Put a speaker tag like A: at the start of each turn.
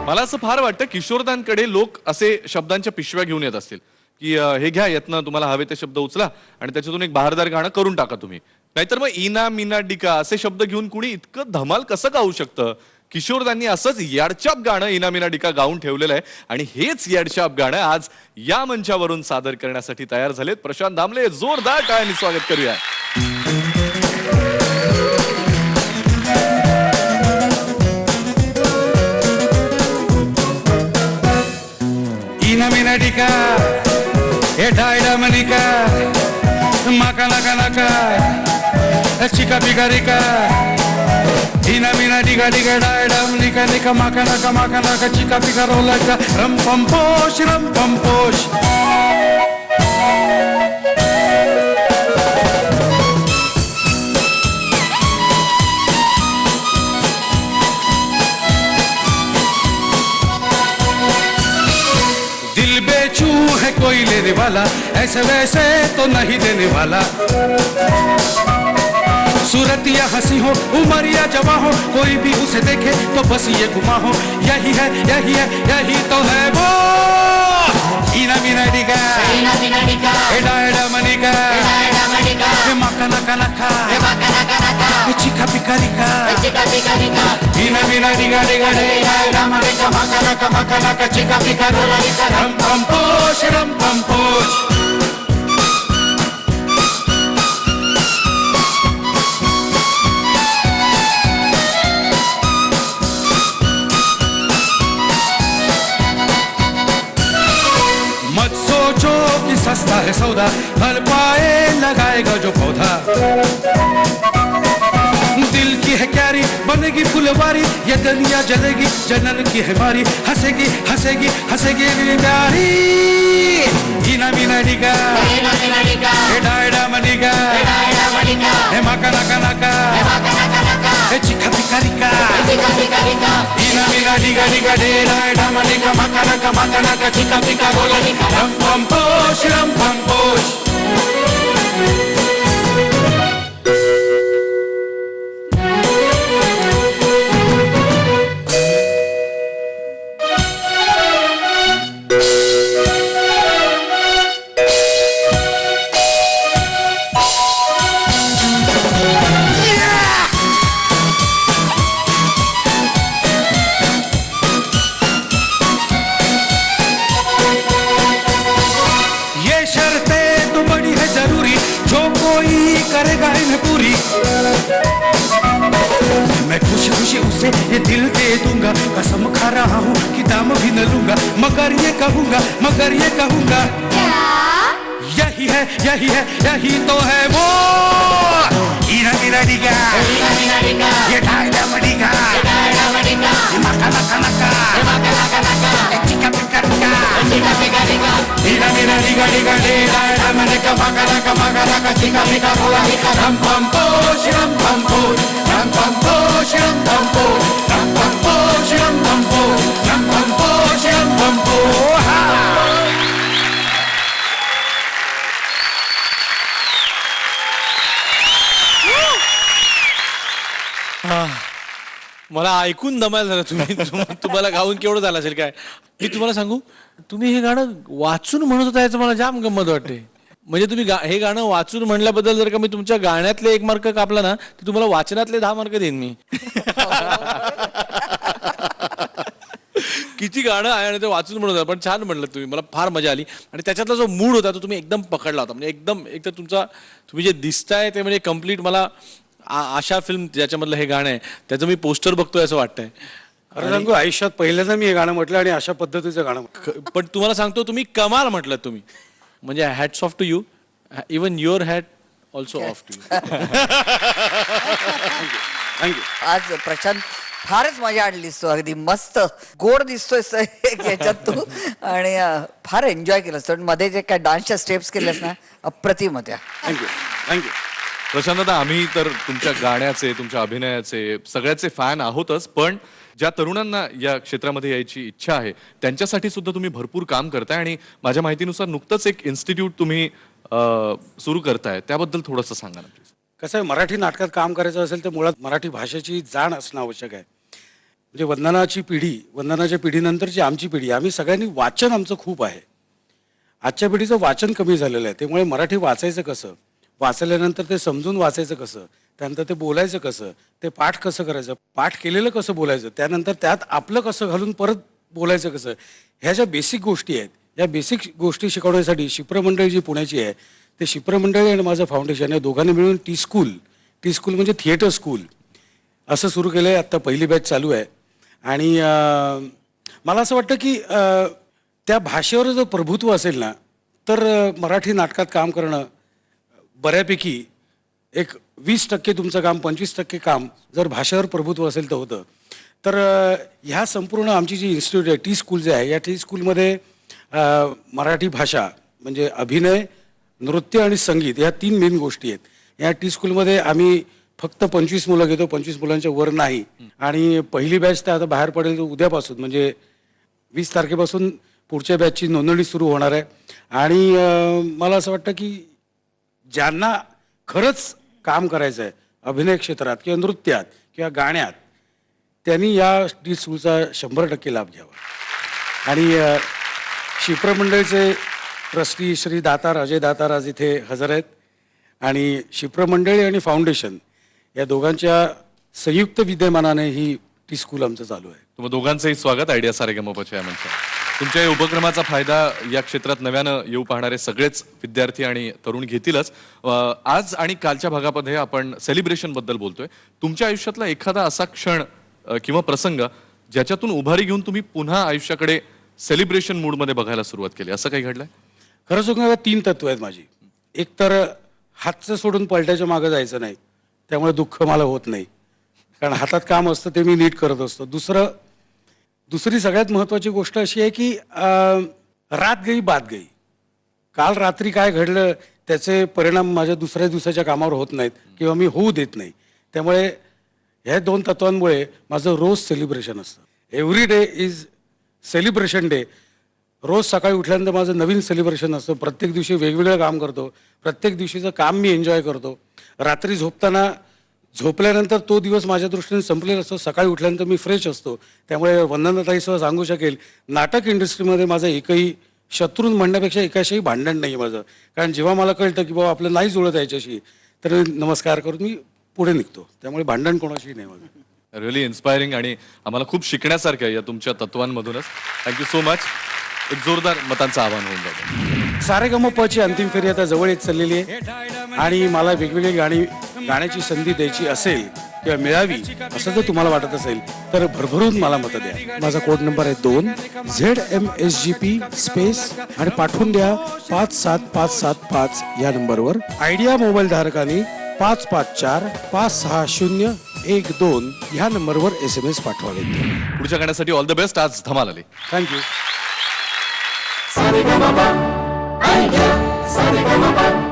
A: मला असं फार वाटतं किशोरदांकडे लोक असे शब्दांच्या पिशव्या घेऊन येत असतील की हे घ्या यातनं तुम्हाला हवे ते शब्द उचला आणि त्याच्यातून एक बहारदार गाणं करून टाका तुम्ही. नाहीतर मग इना मीना डिका असे शब्द घेऊन कुणी इतकं धमाल कसं गाऊ शकतं. किशोरदांनी असंच याडछाप गाणं इना मीना डिका गाऊन ठेवलेलं आहे आणि हेच याडछाप गाणं आज या मंचावरून सादर करण्यासाठी तयार झालेत प्रशांत दामले. जोरदार टाळ्यांनी स्वागत करूया.
B: Ina mina dika, edaida manika, maka naka naka, chika pika rika. Ina mina dika dika edaida manika nika maka naka chika pika rola ka ram pam posh. दिल बेचू है कोई लेने वाला, ऐसे वैसे तो नहीं देने वाला. सूरत या हंसी हो, उम्र या जवां हो, कोई भी उसे देखे तो बस ये गुमा हो. यही है यही तो है वो. इना मीना डिका, एडा एडा मनिका, मका नका नका, चिका पिका रिका. इना मीना डिका डिका एडा मनिका, मका नका चिका पिका रिका. ram pam posh. मत सोचो कि सस्ता है सौदा, फल पाए लगाएगा जो पौधा. दिल की है क्यारी बनेगी फुलवारी, ये दुनिया जलेगी जनन की है मारी. हंसेगी प्यारी. इना मीना डिका, एडा एडा मनिका, हे मका नका नका, हे चिका पिका रिका. इना मीना डिका डिका एडा एडा मनिका, मका नका चिका पिका रोला रिका. ram pam posh. करेगा इन्हें पूरी. मैं खुशी उसे ये दिल दे दूंगा, कसम खा रहा हूँ कि दाम भी न लूंगा. मगर ये कहूंगा यही तो है वो. इना मीना डिका, ये डायडा मडिका, मका नका, चिका पिका रिका. इना मीना डिका डायडा मडिका, मका नका चिका पिका रोला रिका. ram pam posh.
C: मला ऐकून दमायला झालं. तुम्हाला गाऊन केवढं झालं असेल काय. मी तुम्हाला सांगू, तुम्ही हे गाणं वाचून म्हणत होता याचं मला जाम गंमत वाटते. म्हणजे तुम्ही हे गाणं वाचून म्हणल्याबद्दल जर का मी तुमच्या गाण्यातले 1 मार्क कापला ना, तर तुम्हाला वाचनातले 10 मार्क देईन मी. किती गाणं आहे आणि ते वाचून म्हणत होता, पण छान म्हणलं तुम्ही. मला फार मजा आली आणि त्याच्यातला जो मूड होता तो तुम्ही एकदम पकडला होता. म्हणजे एकदम एक तर तुम्ही जे दिसताय ते म्हणजे कम्प्लीट मला आशा फिल्म ज्याच्यामधलं हे गाणं आहे त्याचं मी पोस्टर बघतोय असं वाटतंय.
B: खरं सांगू, आयुष्यात पहिल्यांदा मी हे गाणं म्हटलं आणि अशा पद्धतीचं गाणं.
C: पण तुम्हाला सांगतो तुम्ही कमाल म्हटलं तुम्ही. म्हणजे hats off to you. Even your hat also off to you.
B: Thank you.
D: आज प्रशांत फारच मजा आणलीस तू. अगदी मस्त गोड दिसतोयस याच्यात तू. आणि फार एन्जॉय केलंस. पण मध्ये जे काय डान्सच्या स्टेप्स केल्यास ना, अप्रतिम होत्या.
B: थँक्यू.
A: प्रशांत दादा, आम्ही तर तुमच्या गाण्याचे तुमच्या अभिनयाचे सगळ्याचे फॅन आहोतच, पण ज्या तरुणांना या क्षेत्रामध्ये यायची इच्छा आहे त्यांच्यासाठी सुद्धा तुम्ही भरपूर काम करताय आणि माझ्या माहितीनुसार नुकतंच एक इन्स्टिट्यूट तुम्ही सुरू करताय, त्याबद्दल थोडंसं सांगा ना प्लीज.
B: कसं आहे, मराठी नाटकात काम करायचं असेल तर मुळात मराठी भाषेची जाण असणं आवश्यक आहे. म्हणजे वंदनाच्या पिढीनंतरची आमची पिढी, आम्ही सगळ्यांनी वाचन आमचं खूप आहे. आजच्या पिढीचं वाचन कमी झालेलं आहे. त्यामुळे मराठी वाचायचं कसं, वाचल्यानंतर ते समजून वाचायचं कसं, त्यानंतर ते बोलायचं कसं, ते पाठ कसं करायचं, पाठ केलेलं कसं बोलायचं, त्यानंतर त्यात आपलं कसं घालून परत बोलायचं कसं, ह्या ज्या बेसिक गोष्टी आहेत, या बेसिक गोष्टी शिकवण्यासाठी शिप्रमंडळी जी पुण्याची आहे, ते शिप्रमंडळी आणि माझं फाउंडेशन या दोघांनी मिळून टी स्कूल म्हणजे थिएटर स्कूल असं सुरू केलं आहे. आत्ता पहिली बॅच चालू आहे. आणि मला असं वाटतं की त्या भाषेवर जर प्रभुत्व असेल ना, तर मराठी नाटकात काम करणं बऱ्यापैकी एक 20% तुमचं काम, 25% काम जर भाषेवर प्रभुत्व असेल तर होतं. तर ह्या संपूर्ण आमची जी इन्स्टिट्यूट आहे, टी स्कूल जे आहे, या टी स्कूलमध्ये मराठी भाषा म्हणजे अभिनय, नृत्य आणि संगीत या 3 मेन गोष्टी आहेत. या टी स्कूलमध्ये आम्ही फक्त 25 मुलं घेतो, 25 मुलांच्या वर नाही. आणि पहिली बॅच तर आता बाहेर पडेल उद्यापासून, म्हणजे 20 तारखेपासून पुढच्या बॅचची नोंदणी सुरू होणार आहे. आणि मला असं वाटतं की ज्यांना खरंच काम करायचं आहे अभिनय क्षेत्रात किंवा नृत्यात किंवा गाण्यात, त्यांनी या टी स्कूलचा 100% लाभ घ्यावा. आणि शिप्रमंडळीचे ट्रस्टी श्री दातार, अजय दातार आज इथे हजर आहेत. आणि शिप्रमंडळी आणि फाउंडेशन या दोघांच्या संयुक्त विद्यमानाने ही टी स्कूल आमचं चालू आहे.
A: तुम्हा दोघांचंही स्वागत आयडिया सारेगमपच्या या मंचावर. तुमच्या या उपक्रमाचा फायदा या क्षेत्रात नव्यानं येऊ पाहणारे सगळेच विद्यार्थी आणि तरुण घेतीलच. आज आणि कालच्या भागामध्ये आपण सेलिब्रेशन बद्दल बोलतोय. तुमच्या आयुष्यातला एखादा असा क्षण किंवा प्रसंग ज्याच्यातून उभारी घेऊन तुम्ही पुन्हा आयुष्याकडे सेलिब्रेशन मूडमध्ये बघायला सुरुवात केली, असं काही घडलंय?
B: खरं सांगू 3 तत्व आहेत माझी. एक तर हातचं सोडून पलट्याच्या मागं जायचं नाही, त्यामुळे दुःख मला होत नाही, कारण हातात काम असतं ते मी नीट करत असतो. दुसरी सगळ्यात महत्त्वाची गोष्ट अशी आहे की रात गई बात गई. काल रात्री काय घडलं त्याचे परिणाम माझ्या दुसऱ्या दिवसाच्या कामावर होत नाहीत किंवा मी होऊ देत नाही. त्यामुळे ह्या 2 तत्वांमुळे माझं रोज सेलिब्रेशन असतं. Every day is celebration day. रोज सकाळी उठल्यानंतर माझं नवीन सेलिब्रेशन असतं. प्रत्येक दिवशी वेगवेगळं काम करतो, प्रत्येक दिवशीचं काम मी एन्जॉय करतो. रात्री झोपल्यानंतर तो दिवस माझ्या दृष्टीने संपलेला असतो. सकाळी उठल्यानंतर मी फ्रेश असतो. त्यामुळे वंदनाताईसह सांगू शकेल, नाटक इंडस्ट्रीमध्ये माझं एकही शत्रू म्हणण्यापेक्षा एकाशीही भांडण नाही माझं. कारण जेव्हा मला कळतं की बाबा आपलं नाही जुळत याच्याशी, तर नमस्कार करून मी पुढे निघतो. त्यामुळे भांडण कोणाशी नाही माझं.
A: रिअली इन्स्पायरिंग आणि आम्हाला खूप शिकण्यासारखं आहे या तुमच्या तत्वांमधूनच. Thank you so much. एक जोरदार मतांचं आवाहन होऊन जातं.
B: सारेगमपची अंतिम फेरी आता जवळ येत चाललेली आहे आणि मला वेगवेगळी गाण्याची संधी द्यायची असेल किंवा मिळावी असं जर तुम्हाला वाटत असेल तर भरभरून मला मतं द्या. माझा कोड नंबर आहे 2 ZMSGP स्पेस आणि पाठवून द्या 57575 या नंबरवर. आयडिया मोबाईल धारकांनी 554-560-12 ह्या नंबरवर SMS पाठवावे.
A: पुढच्या गाण्यासाठी ऑल द बेस्ट. आज धमाल आली.
B: थँक्यू.